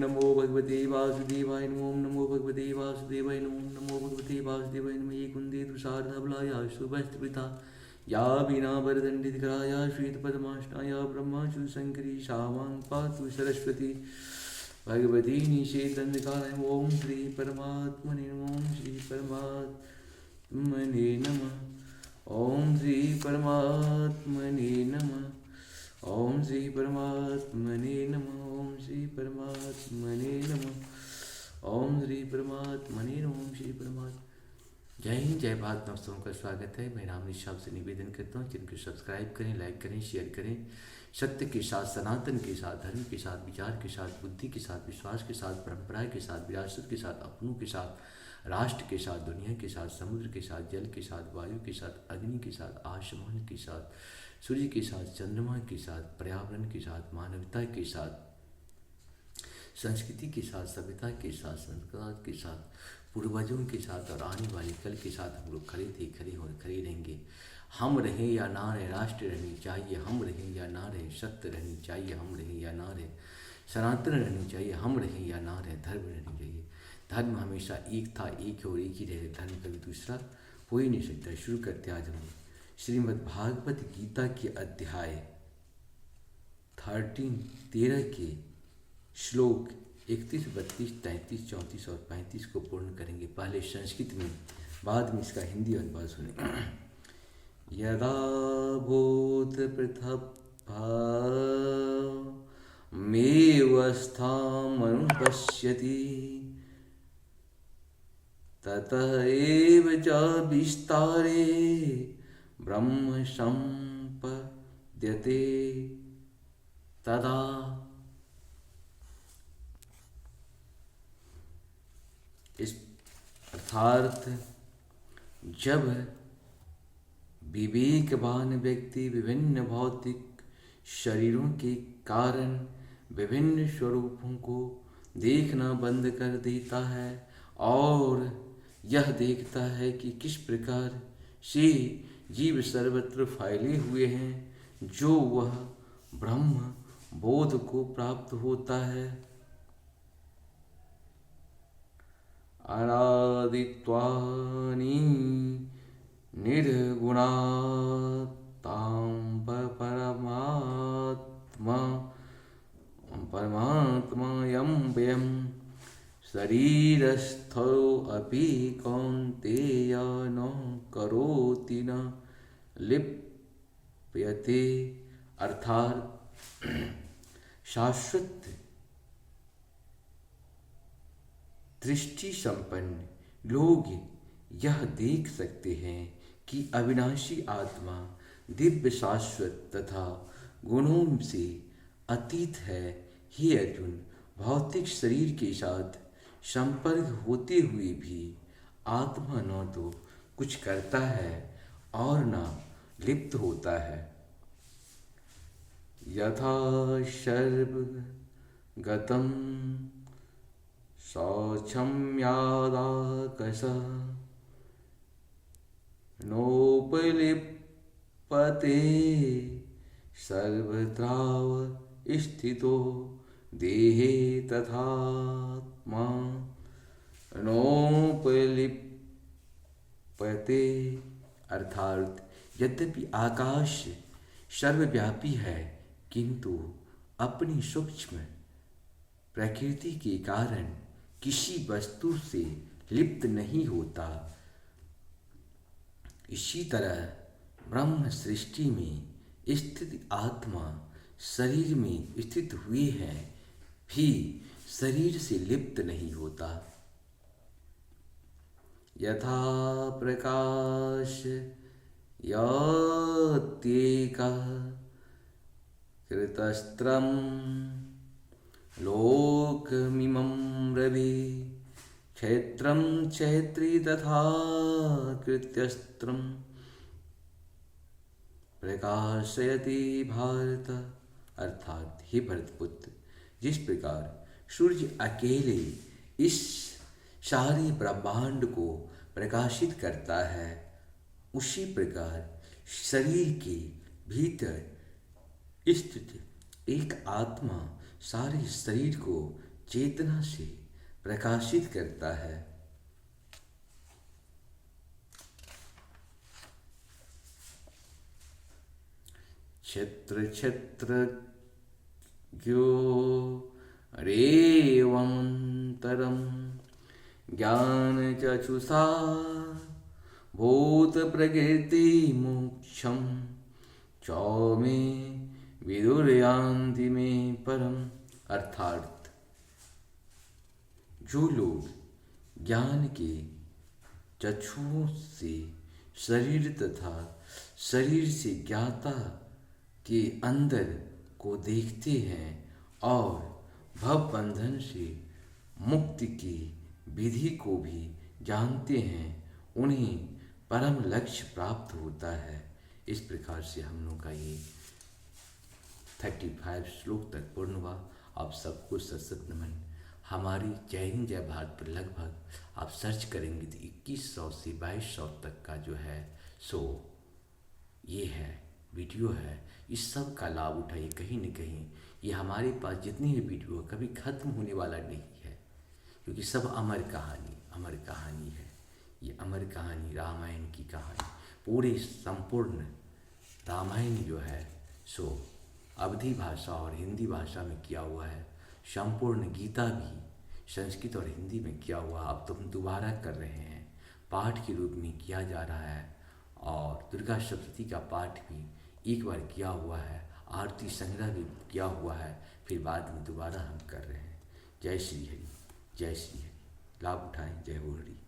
नमो भगवते वासुदेवाय ओम नमो भगवते वासुदेवाय ओम नमो भगवते वासुदेवाय नमः। ये कुंदे तुषारधवलाया शुभस्त्रिता या वीणा वरदण्डितकराया श्वेतपद्मासनाया ब्रह्माशु शंकरी शावां पातु सरस्वती भगवती निषेधन्धकाराय ओम श्री परमात्मने ओम श्री परमात्मने नमः। ओम श्री परमात्मने नमः। ओम श्री परमात्मने नमः। ओम श्री परमात्मने नमः। ओम श्री परमात्मने नमः। ओम श्री परमात्मा। जय हिंद, जय भारत। दोस्तों का स्वागत है। मैं राम निशाब से निवेदन करता हूँ जिनको सब्सक्राइब करें, लाइक करें, शेयर करें। सत्य के साथ, सनातन के साथ, धर्म के साथ, विचार के साथ, बुद्धि के साथ, विश्वास के साथ, परंपरा के साथ, विरासत के साथ, अपनों के साथ, राष्ट्र के साथ, दुनिया के साथ, समुद्र के साथ, जल के साथ, वायु के साथ, अग्नि के साथ, आसमान के साथ, सूर्य के साथ, चंद्रमा के साथ, पर्यावरण के साथ, मानवता के साथ, संस्कृति के साथ, सभ्यता के साथ, संस्कार के साथ, पूर्वजों के साथ और आने वाले कल के साथ हम लोग खड़े थे, खड़े हो, खड़े रहेंगे। हम रहें या ना रहें, राष्ट्र रहनी चाहिए। हम रहें या ना रहें, सत्य रहनी चाहिए। हम रहें या ना रहें, सनातन रहनी चाहिए। हम रहें या ना रहें, धर्म रहनी चाहिए। धर्म हमेशा एक था, एक और एक ही रहे। धर्म कभी दूसरा हो ही नहीं सकता। शुरू करते आज हम श्रीमद् भागवत गीता के अध्याय 13 के श्लोक 31, 32, 33, 34 और 35 को पूर्ण करेंगे। पहले संस्कृत में, बाद में इसका हिंदी अनुवाद सुने। यदा भूत पृथक्भावमेवस्थामनुपश्यति ततः एव च विस्तारे ब्रह्म सम्पद्यते तदा। इस अर्थात जब विवेकवान व्यक्ति विभिन्न भौतिक शरीरों के कारण विभिन्न स्वरूपों को देखना बंद कर देता है और यह देखता है कि किस प्रकार से जीव सर्वत्र फैले हुए हैं, जो वह ब्रह्म बोध को प्राप्त होता है। अनादित्वानि निर्गुणातां परमात्मायं वयं शरीरस्थोऽपि कौन्तेय न करोति न लिप्यते। अर्थात शाश्वत दृष्टि संपन्न लोग यह देख सकते हैं कि अविनाशी आत्मा दिव्य, शाश्वत तथा गुणों से अतीत है। हे अर्जुन, भौतिक शरीर के साथ संपर्क होते हुए भी आत्मा न तो कुछ करता है और न लिप्त होता है। यथा सर्वगतं शौचम्यादाकशः नोपलिप्यते सर्वत्रावस्थितो देहे तथात्मा नोपलिप्यते। अर्थात यद्यपि आकाश सर्वव्यापी है, किंतु अपनी सूक्ष्म प्रकृति के कारण किसी वस्तु से लिप्त नहीं होता। इसी तरह ब्रह्म सृष्टि में स्थित आत्मा शरीर में स्थित हुए हैं भी शरीर से लिप्त नहीं होता। यथा प्रकाश यत्येकः कृतस्त्रं लोकमिमं रवि क्षेत्रं क्षेत्री तथा कृत्यस्त्रं प्रकाशयति भारत। अर्थात हे भरतपुत्र, जिस प्रकार सूर्य अकेले इस सारे ब्रह्मांड को प्रकाशित करता है, उसी प्रकार शरीर के भीतर स्थित एक आत्मा सारे शरीर को चेतना से प्रकाशित करता है। क्षेत्र क्षेत्र ज्ञो रेवंतरम ज्ञान चक्षुषा भूत प्रकृति मोक्षम चौमे विदुरयांति में परम। अर्थात जो लोग ज्ञान के चक्षुओं से शरीर तथा शरीर से ज्ञाता के अंदर को देखते हैं और भव बंधन से मुक्ति की विधि को भी जानते हैं, उन्हें परम लक्ष्य प्राप्त होता है। इस प्रकार से हम लोग का ये 35 श्लोक तक पूर्ण हुआ। आप सबको सशक्त नमन। हमारी जय हिंद जय भारत पर लगभग आप सर्च करेंगे तो 2100 से 2200 तक का जो है सो ये है वीडियो है। इस सब का लाभ उठाइए। कहीं न कहीं ये हमारे पास जितनी भी वीडियो है कभी ख़त्म होने वाला नहीं है, क्योंकि सब अमर कहानी है। ये अमर कहानी रामायण की कहानी, पूरे संपूर्ण रामायण जो है सो अवधी भाषा और हिंदी भाषा में किया हुआ है। संपूर्ण गीता भी संस्कृत और हिंदी में किया हुआ। अब तो हम दोबारा कर रहे हैं, पाठ के रूप में किया जा रहा है। और दुर्गा सप्तशती का पाठ भी एक बार किया हुआ है, आरती संग्रह भी किया हुआ है, फिर बाद में दोबारा हम कर रहे हैं। जय श्री हरि, जय श्री हरि। लाभ उठाएं। जय हो हरि।